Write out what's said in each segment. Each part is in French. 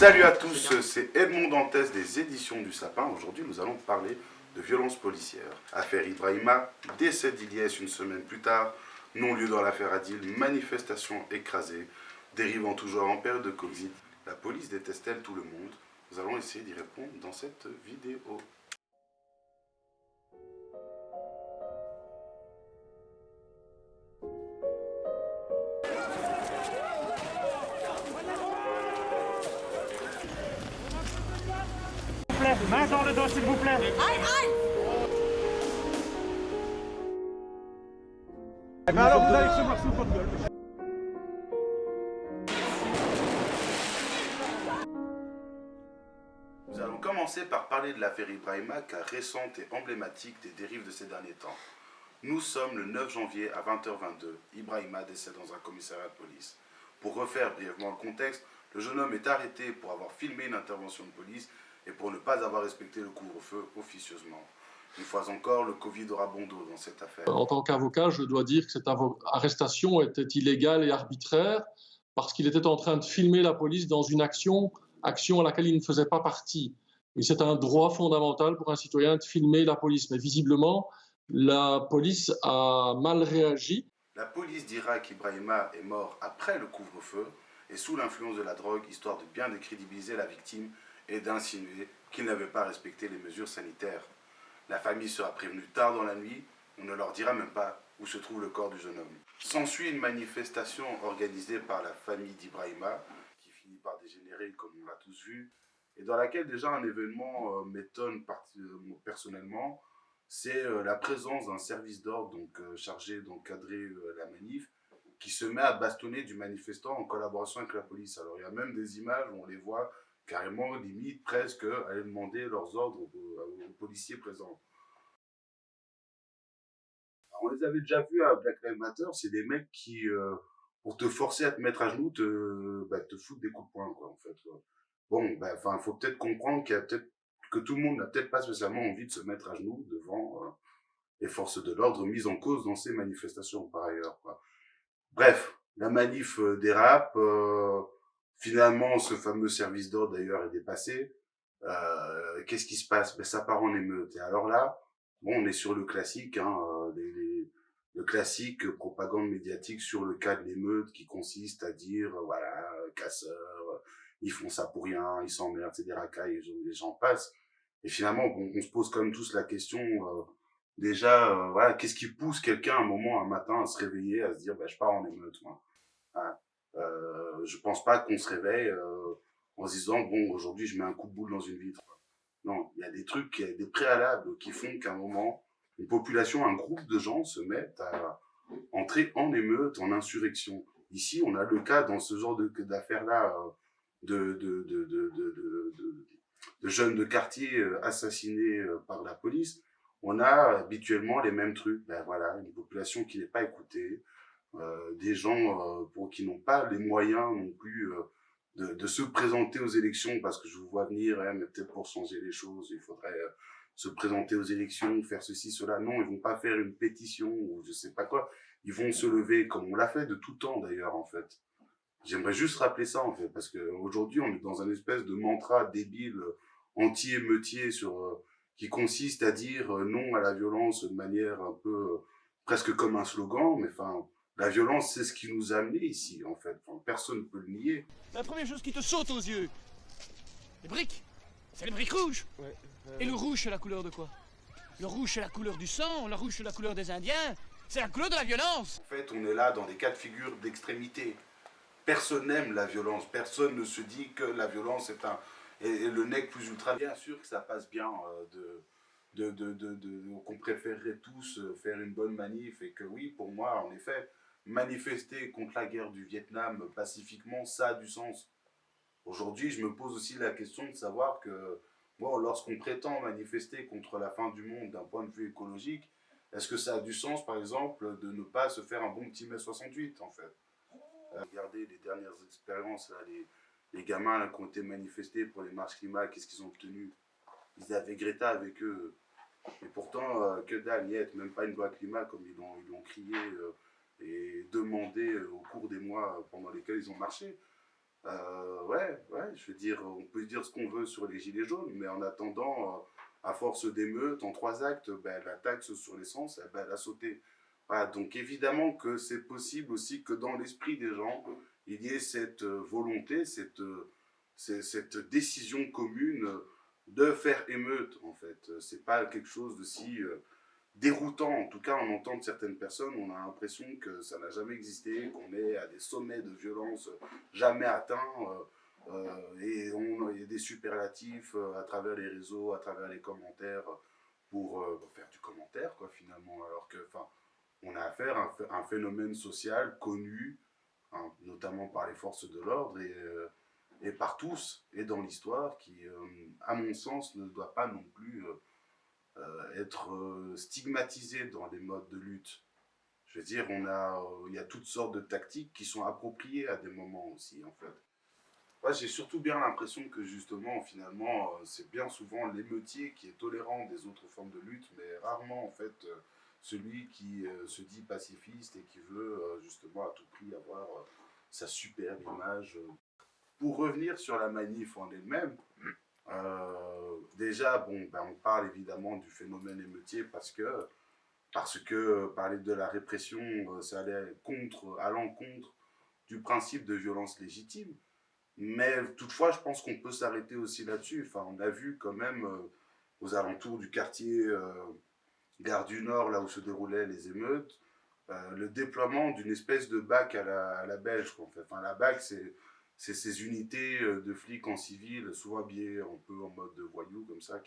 Salut à tous, c'est Edmond Dantès des éditions du Sapin. Aujourd'hui, nous allons parler de violences policières. Affaire Ibrahima, décès d'Ilyes une semaine plus tard, non-lieu dans l'affaire Adil, manifestation écrasée, dérivant toujours en période de Covid. La police déteste-t-elle tout le monde? Nous allons essayer d'y répondre dans cette vidéo. Main dans le dos, s'il vous plaît. Aïe, aïe! Eh ben alors, vous allez recevoir sous votre gueule. Nous allons commencer par parler de l'affaire Ibrahima, cas récente et emblématique des dérives de ces derniers temps. Nous sommes le 9 janvier à 20h22. Ibrahima décède dans un commissariat de police. Pour refaire brièvement le contexte, le jeune homme est arrêté pour avoir filmé une intervention de police et pour ne pas avoir respecté le couvre-feu officieusement. Une fois encore, le Covid aura bon dos dans cette affaire. En tant qu'avocat, je dois dire que cette arrestation était illégale et arbitraire parce qu'il était en train de filmer la police dans une action à laquelle il ne faisait pas partie. Et c'est un droit fondamental pour un citoyen de filmer la police. Mais visiblement, la police a mal réagi. La police dira qu'Ibrahima est mort après le couvre-feu et sous l'influence de la drogue, histoire de bien décrédibiliser la victime et d'insinuer qu'il n'avait pas respecté les mesures sanitaires. La famille sera prévenue tard dans la nuit, on ne leur dira même pas où se trouve le corps du jeune homme. S'ensuit une manifestation organisée par la famille d'Ibrahima, qui finit par dégénérer comme on l'a tous vu, et dans laquelle déjà un événement m'étonne personnellement, c'est la présence d'un service d'ordre chargé d'encadrer la manif, qui se met à bastonner du manifestant en collaboration avec la police. Alors il y a même des images où on les voit carrément, limite, presque, aller demander leurs ordres aux policiers présents. Alors, on les avait déjà vus à Black Lives Matter, c'est des mecs qui, pour te forcer à te mettre à genoux, te foutent des coups de poing, quoi, en fait. Quoi. Bon, faut peut-être comprendre que tout le monde n'a peut-être pas spécialement envie de se mettre à genoux devant les forces de l'ordre mises en cause dans ces manifestations, par ailleurs, quoi. Bref, la manif dérape, finalement, ce fameux service d'ordre, d'ailleurs, est dépassé. Qu'est-ce qui se passe? Ben, ça part en émeute. Et alors là, bon, on est sur le classique, hein, le classique propagande médiatique sur le cas de l'émeute qui consiste à dire, voilà, casseurs, ils font ça pour rien, ils s'emmerdent, c'est des racailles, les gens passent. Et finalement, on se pose quand même tous la question, voilà, qu'est-ce qui pousse quelqu'un un matin, à se réveiller, à se dire, je pars en émeute, moi. Voilà. Je pense pas qu'on se réveille en se disant, bon, aujourd'hui, je mets un coup de boule dans une vitre. Non, il y a des trucs, il y a des préalables qui font qu'à un moment, une population, un groupe de gens se mettent à entrer en émeute, en insurrection. Ici, on a le cas dans ce genre d'affaires-là de jeunes de quartier assassinés par la police. On a habituellement les mêmes trucs. Ben voilà, une population qui n'est pas écoutée, des gens qui n'ont pas les moyens non plus de se présenter aux élections, parce que je vous vois venir, mais peut-être pour changer les choses, il faudrait se présenter aux élections, faire ceci, cela. Non, ils vont pas faire une pétition ou je sais pas quoi. Ils vont se lever, comme on l'a fait de tout temps d'ailleurs, en fait. J'aimerais juste rappeler ça, en fait, parce qu'aujourd'hui, on est dans un espèce de mantra débile, anti-émeutier, qui consiste à dire non à la violence de manière un peu, presque comme un slogan, mais enfin, la violence, c'est ce qui nous a amenés ici, en fait. Enfin, personne ne peut le nier. La première chose qui te saute aux yeux, les briques, c'est les briques rouges. Ouais, Et le rouge, c'est la couleur de quoi? Le rouge, c'est la couleur du sang, le rouge, c'est la couleur des Indiens, c'est la couleur de la violence. En fait, on est là dans des cas de figure d'extrémité. Personne n'aime la violence, personne ne se dit que la violence est le nec plus ultra. Bien sûr que ça passe bien qu'on préférerait tous faire une bonne manif, et que oui, pour moi, en effet, manifester contre la guerre du Vietnam pacifiquement, ça a du sens. Aujourd'hui, je me pose aussi la question de savoir que, bon, lorsqu'on prétend manifester contre la fin du monde d'un point de vue écologique, est-ce que ça a du sens, par exemple, de ne pas se faire un bon petit mai 68, en fait? Regardez les dernières expériences, là, les gamins là, qui ont été manifestés pour les marches climat, qu'est-ce qu'ils ont obtenu? Ils avaient Greta avec eux. Et pourtant, que dalle, niet, même pas une loi climat comme ils l'ont crié et demandé au cours des mois pendant lesquels ils ont marché. Ouais, je veux dire, on peut dire ce qu'on veut sur les gilets jaunes, mais en attendant, à force d'émeutes, en 3 actes, ben, la taxe sur l'essence, eh ben, elle a sauté. Voilà, donc évidemment que c'est possible aussi que dans l'esprit des gens, il y ait cette volonté, cette décision commune de faire émeute, en fait. C'est pas quelque chose de si déroutant. En tout cas, on entend de certaines personnes, on a l'impression que ça n'a jamais existé, qu'on est à des sommets de violence jamais atteints. Il y a des superlatifs à travers les réseaux, à travers les commentaires, pour faire du commentaire, quoi, finalement. Alors que, enfin, on a affaire à un phénomène social connu, hein, notamment par les forces de l'ordre et par tous, et dans l'histoire, qui, à mon sens, ne doit pas non plus être stigmatisé dans les modes de lutte. Je veux dire, il y a toutes sortes de tactiques qui sont appropriées à des moments aussi, en fait. Moi, j'ai surtout bien l'impression que justement, finalement, c'est bien souvent l'émeutier qui est tolérant des autres formes de lutte, mais rarement, en fait, celui qui se dit pacifiste et qui veut justement à tout prix avoir sa superbe image. Pour revenir sur la manif en elle-même, déjà, bon, ben, on parle évidemment du phénomène émeutier parce que parler de la répression, ça allait à l'encontre du principe de violence légitime. Mais toutefois, je pense qu'on peut s'arrêter aussi là-dessus. Enfin, on a vu quand même aux alentours du quartier Gare du Nord, là où se déroulaient les émeutes, le déploiement d'une espèce de BAC à la belge, quoi, en fait. Enfin, la BAC, c'est ces unités de flics en civil, souvent habillés un peu en mode voyou, comme ça,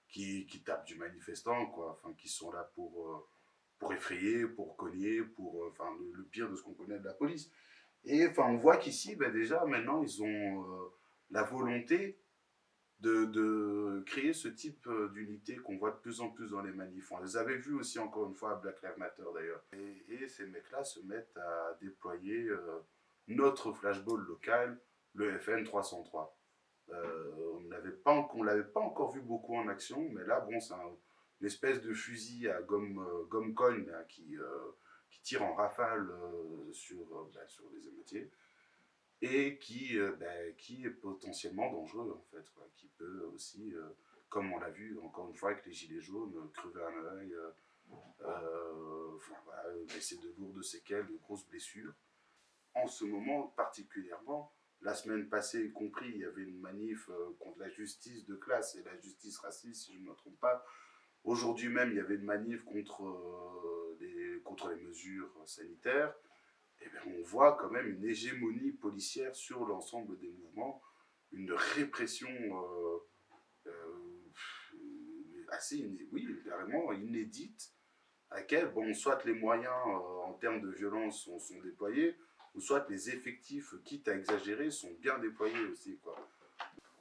qui tapent du manifestant, quoi. Enfin, qui sont là pour effrayer, pour cogner, enfin, le pire de ce qu'on connaît de la police. Et enfin, on voit qu'ici, ben, déjà, maintenant, ils ont la volonté de créer ce type d'unité qu'on voit de plus en plus dans les manifs. On les avait vus aussi, encore une fois, à Black Lives Matter, d'ailleurs. Et ces mecs-là se mettent à déployer notre flashball local, le FN 303. On l'avait pas encore vu beaucoup en action, mais là, bon, c'est une espèce de fusil à gomme cogne là, qui tire en rafale sur les émeutiers et qui est potentiellement dangereux en fait, quoi, qui peut aussi, comme on l'a vu encore une fois avec les gilets jaunes, crever un œil, enfin, voilà, laisser de lourdes séquelles, de grosses blessures. En ce moment particulièrement, la semaine passée y compris, il y avait une manif contre la justice de classe et la justice raciste, si je ne me trompe pas. Aujourd'hui même, il y avait une manif contre les mesures sanitaires. Et bien, on voit quand même une hégémonie policière sur l'ensemble des mouvements, une répression assez, oui, carrément inédite, à laquelle, bon, soit les moyens en termes de violence sont déployés, ou soit les effectifs, quitte à exagérer, sont bien déployés aussi, quoi.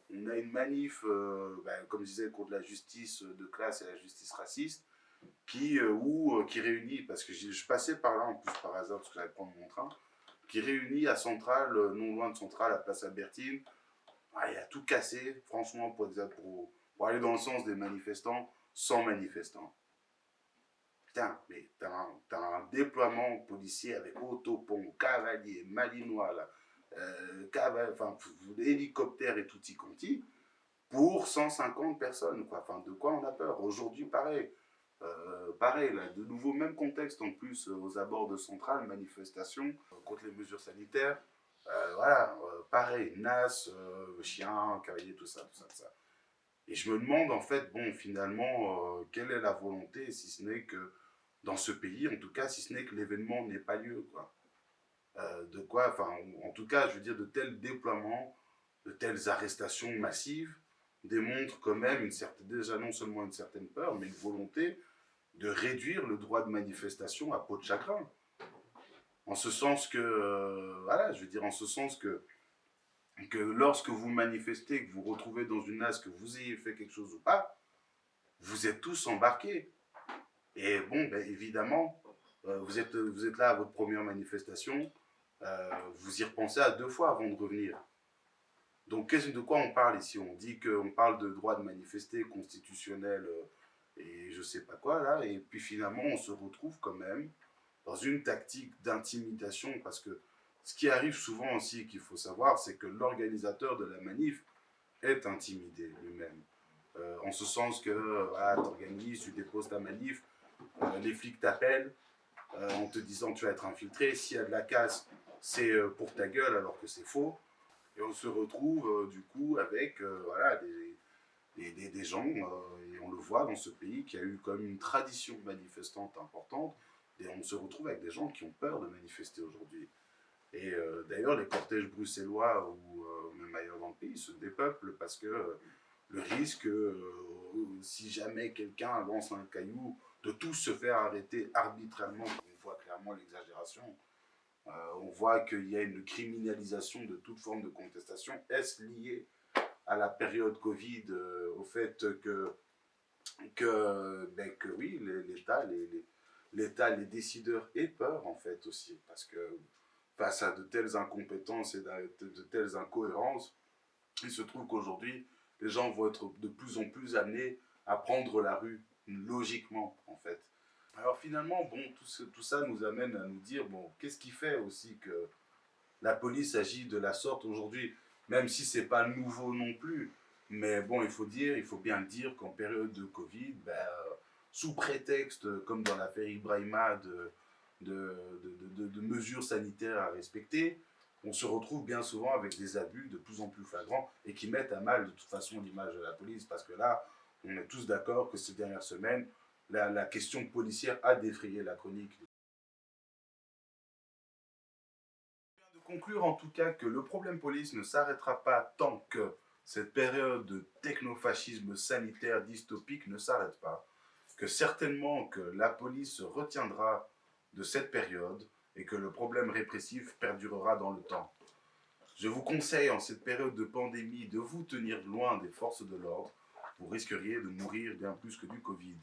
On a une manif, comme je disais, contre la justice de classe et la justice raciste, qui réunit, parce que je passais par là en plus par hasard, parce que j'allais prendre mon train, qui réunit à Centrale, non loin de Centrale, à Place Albertine. Ah, il a tout cassé, franchement, pour aller dans le sens des manifestants, sans manifestants. Putain, mais t'as un déploiement policier avec autopont, cavalier, malinois, là, hélicoptère et tutti quanti, pour 150 personnes, quoi. Enfin, de quoi on a peur? Aujourd'hui, pareil. Pareil, là, de nouveau, même contexte en plus, aux abords de Centrale, manifestation contre les mesures sanitaires. Voilà, pareil, NAS, chien, cavalier, tout ça, tout ça, tout ça. Et je me demande, en fait, bon, finalement, quelle est la volonté, si ce n'est que, dans ce pays, en tout cas, si ce n'est que l'événement n'ait pas lieu, quoi. De quoi, enfin, en tout cas, je veux dire, de tels déploiements, de telles arrestations massives, démontrent quand même déjà non seulement une certaine peur, mais une volonté de réduire le droit de manifestation à peau de chagrin. En ce sens que, voilà, je veux dire, en ce sens que lorsque vous manifestez, que vous vous retrouvez dans une NAS, que vous ayez fait quelque chose ou pas, vous êtes tous embarqués. Et bon, ben, évidemment, vous êtes là à votre première manifestation, vous y repensez à 2 fois avant de revenir. Donc, de quoi on parle ici? On dit qu'on parle de droit de manifester constitutionnel et je sais pas quoi, là, et puis finalement, on se retrouve quand même dans une tactique d'intimidation, parce que Ce qui arrive souvent aussi, qu'il faut savoir, c'est que l'organisateur de la manif est intimidé lui-même. En ce sens que tu organises, tu déposes ta manif, les flics t'appellent en te disant que tu vas être infiltré. S'il y a de la casse, c'est pour ta gueule alors que c'est faux. Et on se retrouve du coup avec voilà, des gens, et on le voit dans ce pays qui a eu comme une tradition manifestante importante, et on se retrouve avec des gens qui ont peur de manifester aujourd'hui. Et d'ailleurs, les cortèges bruxellois ou même ailleurs dans le pays se dépeuplent parce que le risque, si jamais quelqu'un lance un caillou, de tous se faire arrêter arbitrairement. On voit clairement l'exagération. On voit qu'il y a une criminalisation de toute forme de contestation. Est-ce lié à la période Covid, au fait que oui, l'État, les décideurs aient peur en fait aussi, parce que face à de telles incompétences et de telles incohérences, il se trouve qu'aujourd'hui, les gens vont être de plus en plus amenés à prendre la rue, logiquement, en fait. Alors finalement, bon, tout ça nous amène à nous dire, bon, qu'est-ce qui fait aussi que la police agit de la sorte aujourd'hui, même si c'est pas nouveau non plus. Mais bon, il faut bien le dire qu'en période de Covid, sous prétexte, comme dans l'affaire Ibrahima, de mesures sanitaires à respecter, on se retrouve bien souvent avec des abus de plus en plus flagrants et qui mettent à mal de toute façon l'image de la police, parce que là, on est tous d'accord que ces dernières semaines, la question policière a défrayé la chronique. De conclure en tout cas que le problème police ne s'arrêtera pas tant que cette période de technofascisme sanitaire dystopique ne s'arrête pas, que certainement que la police se retiendra de cette période et que le problème répressif perdurera dans le temps. Je vous conseille en cette période de pandémie de vous tenir loin des forces de l'ordre. Vous risqueriez de mourir bien plus que du Covid.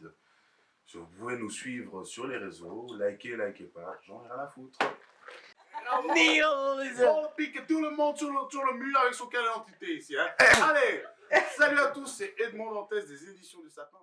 Vous pouvez nous suivre sur les réseaux, likez pas, j'en ai rien à foutre. On pique tout le monde sur le mur avec son carte d'identité ici. Hein. Allez, salut à tous, c'est Edmond Dantès des éditions du Sapin.